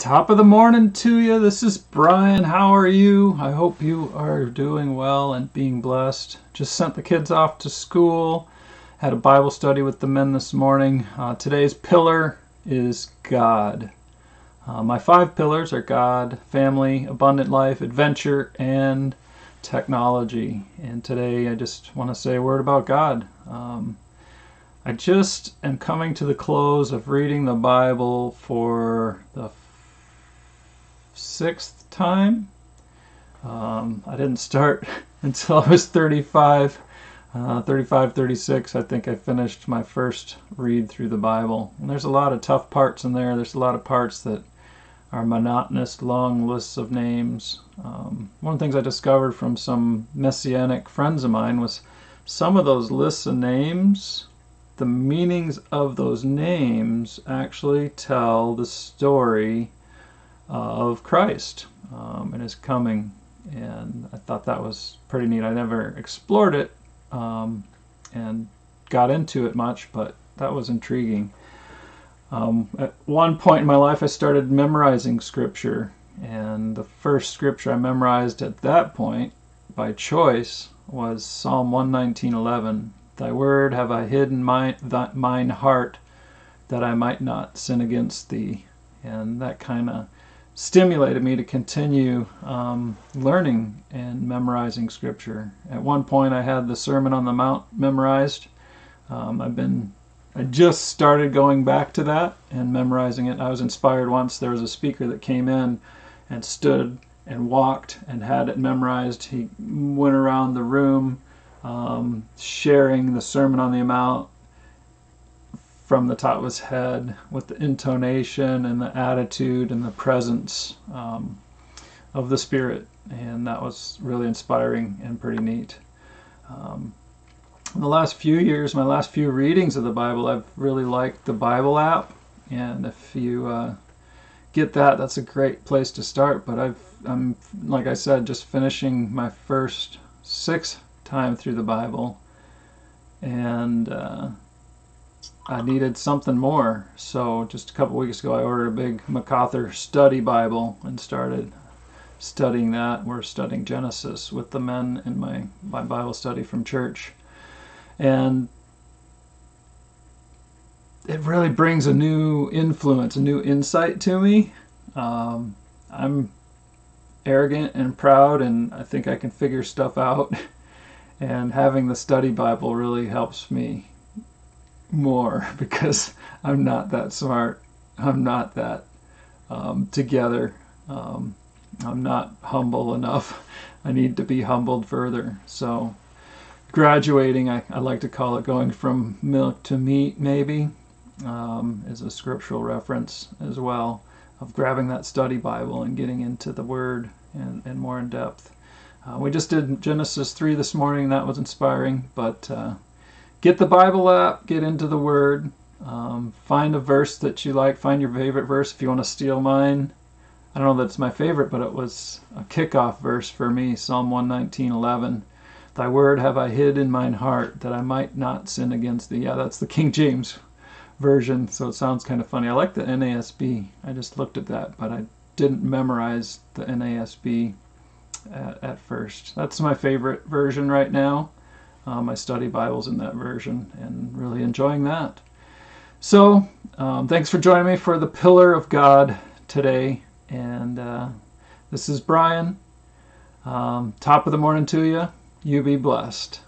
Top of the morning to you. This is Brian. How are you? I hope you are doing well and being blessed. Just sent the kids off to school. Had a Bible study with the men this morning. Today's pillar is God. My 5 pillars are God, family, abundant life, adventure, and technology. And today I just want to say a word about God. I just am coming to the close of reading the Bible for the 6th time. I didn't start until I was 35, 36. I think I finished my first read through the Bible. And there's a lot of tough parts in there. There's a lot of parts that are monotonous, long lists of names. One of the things I discovered from some Messianic friends of mine was some of those lists of names, the meanings of those names actually tell the story of Christ and his coming, and I thought that was pretty neat. I never explored it and got into it much, but that was intriguing. At one point in my life I started memorizing scripture, and the first scripture I memorized at that point by choice was Psalm 119:11. Thy word have I hid in mine heart, that I might not sin against thee. And that kind of stimulated me to continue learning and memorizing scripture. At one point I had the Sermon on the Mount memorized. I just started going back to that and memorizing it. I was inspired once. There was a speaker that came in and stood and walked and had it memorized. He went around the room sharing the Sermon on the Mount from the top of his head with the intonation and the attitude and the presence of the Spirit, and that was really inspiring and pretty neat. In the last few years, my last few readings of the Bible, I've really liked the Bible app, and if you get that, that's a great place to start. But I'm, like I said, just finishing my first 6th time through the Bible, and I needed something more. So just a couple weeks ago I ordered a big MacArthur study Bible and started studying that. We're studying Genesis with the men in my Bible study from church, and it really brings a new influence, a new insight to me. I'm arrogant and proud, and I think I can figure stuff out. And having the study Bible really helps me more, because I'm not that smart. I'm not that together. I'm not humble enough. I need to be humbled further. So graduating, I like to call it going from milk to meat, maybe, is a scriptural reference as well, of grabbing that study Bible and getting into the Word and more in depth. We just did Genesis 3 this morning. That was inspiring. But get the Bible app, get into the Word, find a verse that you like, find your favorite verse. If you want to steal mine, I don't know that it's my favorite, but it was a kickoff verse for me, Psalm 119:11. Thy word have I hid in mine heart, that I might not sin against thee. Yeah, that's the King James version, so it sounds kind of funny. I like the NASB. I just looked at that, but I didn't memorize the NASB at first. That's my favorite version right now. My study Bible's in that version, and really enjoying that. So thanks for joining me for the Pillar of God today, and this is Brian. Top of the morning to you. You be blessed.